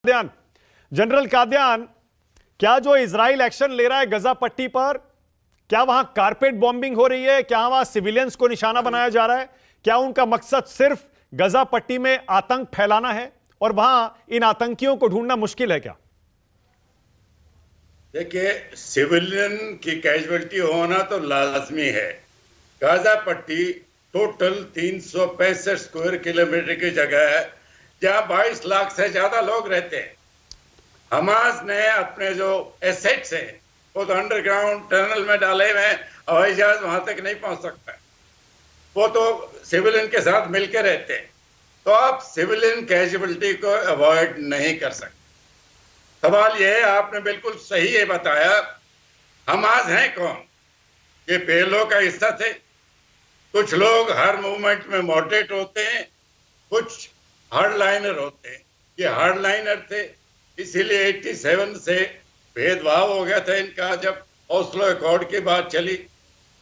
Kadian, general Kadian, क्या जो Israel action ले रहा है गजा पट्टी पर, क्या वहां कारपेट बॉम्बिंग हो रही है? क्या वहां सिविलियंस को निशाना बनाया जा रहा है? क्या उनका मकसद सिर्फ गजा पट्टी में आतंक फैलाना है और वहां इन आतंकियों को ढूंढना मुश्किल है क्या? देखिए, सिविलियन की कैजुअलिटी होना तो लाजमी है। गाजा पट्टी टोटल 365 स्क्वायर किलोमीटर की जगह है जहां 22 लाख से ज्यादा लोग रहते हैं। हमास ने अपने जो एसेट्स हैं वो तो अंडरग्राउंड टनल में डाले हुए हैं, हवाई जहाज वहां तक नहीं पहुंच सकता। वो तो सिविलियन के साथ मिलकर रहते हैं, तो आप सिविलियन कैजुअलिटी को अवॉइड नहीं कर सकते। सवाल यह है, आपने बिल्कुल सही ये बताया, हमास हैं कौन? ये पीएलओ का हिस्सा थे। कुछ लोग हर मूवमेंट में मॉडरेट होते हैं, कुछ हार्डलाइनर होते हैं। ये हार्डलाइनर थे, इसीलिए 87 से भेदभाव हो गया था इनका जब ओस्लो अकॉर्ड की बात चली,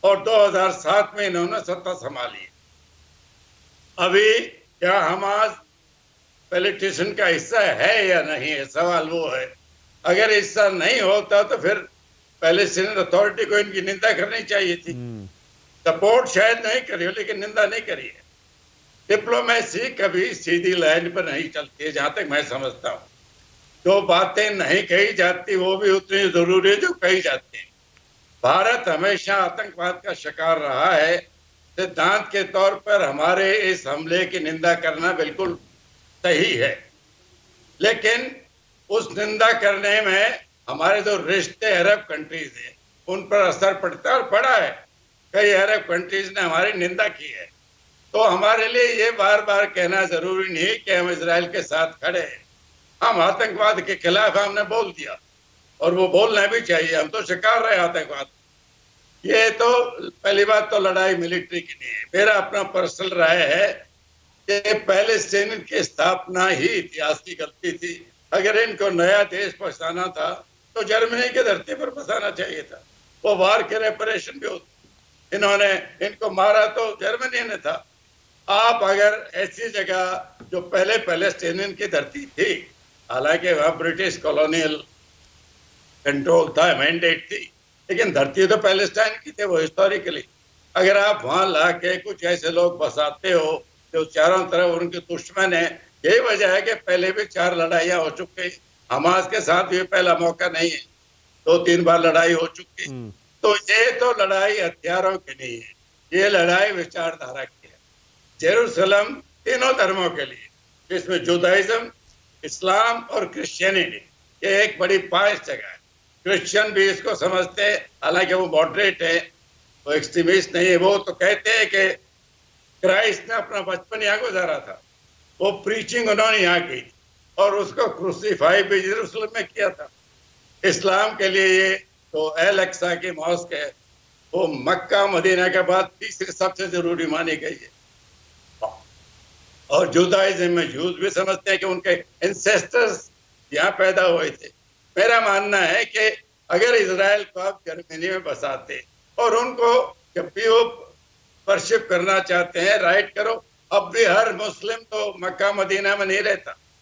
और 2007 में इन्होंने सत्ता संभाली। अभी क्या हमास पॉलिटिशियन का हिस्सा है या नहीं है, सवाल वो है। अगर हिस्सा नहीं होता तो फिर पैलेस्टीनियन अथॉरिटी को इनकी निंदा करनी चाहिए थी। सपोर्ट शायद नहीं करी हो, लेकिन निंदा नहीं करी है। डिप्लोमेसी कभी सीधी लाइन पर नहीं चलती है, जहां तक मैं समझता हूं। जो बातें नहीं कही जाती वो भी उतनी जरूरी है जो कही जाती है। भारत हमेशा आतंकवाद का शिकार रहा है। सिद्धांत के तौर पर हमारे इस हमले की निंदा करना बिल्कुल सही है, लेकिन उस निंदा करने में हमारे जो रिश्ते अरब कंट्रीज हैं उन पर असर पड़ता है, और पड़ा है। कई अरब कंट्रीज ने हमारी निंदा की है। तो हमारे लिए ये बार बार कहना जरूरी नहीं कि हम इजराइल के साथ खड़े हैं। हम आतंकवाद के खिलाफ हमने बोल दिया, और वो बोलना भी चाहिए। हम तो शिकार रहे आतंकवाद। ये तो पहली बात, तो लड़ाई मिलिट्री की नहीं है। मेरा अपना पर्सनल राय है कि पैलेस्टीन की स्थापना ही इतिहास की गलती थी। अगर इनको नया देश बसाना था तो जर्मनी की धरती पर बसाना चाहिए था। वो वार के रेपरेशन भी होती। इन्होंने इनको मारा तो जर्मनी ने था। आप अगर ऐसी जगह जो पहले पैलेस्टीनियन की धरती थी, हालांकि वहां ब्रिटिश कॉलोनियल कंट्रोल था, मैंडेट थी, लेकिन धरती तो पैलेस्टाइन की थी वो हिस्टोरिकली। अगर आप वहां लाके कुछ ऐसे लोग बसाते हो जो चारों तरफ उनके दुश्मन है, यही वजह है कि पहले भी 4 लड़ाइयां हो चुकी। हमास के साथ ये पहला मौका नहीं है, 2-3 बार लड़ाई हो चुकी। तो ये तो लड़ाई हथियारों की नहीं है, ये लड़ाई विचारधारा की है। जेरूसलम तीनों धर्मों के लिए, जिसमें जुदाइज्म, इस्लाम और क्रिश्चियनिटी, ये एक बड़ी पास जगह है। क्रिश्चियन भी इसको समझते हैं, हालांकि वो मॉडरेट है, वो एक्सट्रीमिस्ट नहीं है। वो तो कहते हैं कि क्राइस्ट ने अपना बचपन यहाँ गुजारा था, वो प्रीचिंग उन्होंने यहाँ की थी, और उसको क्रूसीफाई भी जेरूसलम में किया था। इस्लाम के लिए ये तो अल अक्सा की मॉस्क है, वो मक्का मदीना के बाद तीसरी सबसे जरूरी मानी गई है। और जुदाइज्म में जूस भी समझते हैं कि उनके एंसेस्टर्स यहाँ पैदा हुए थे। मेरा मानना है कि अगर इजराइल को आप जर्मनी में बसाते और उनको जब भी वो वर्शिप करना चाहते हैं, राइट करो। अब भी हर मुस्लिम तो मक्का मदीना में नहीं रहता।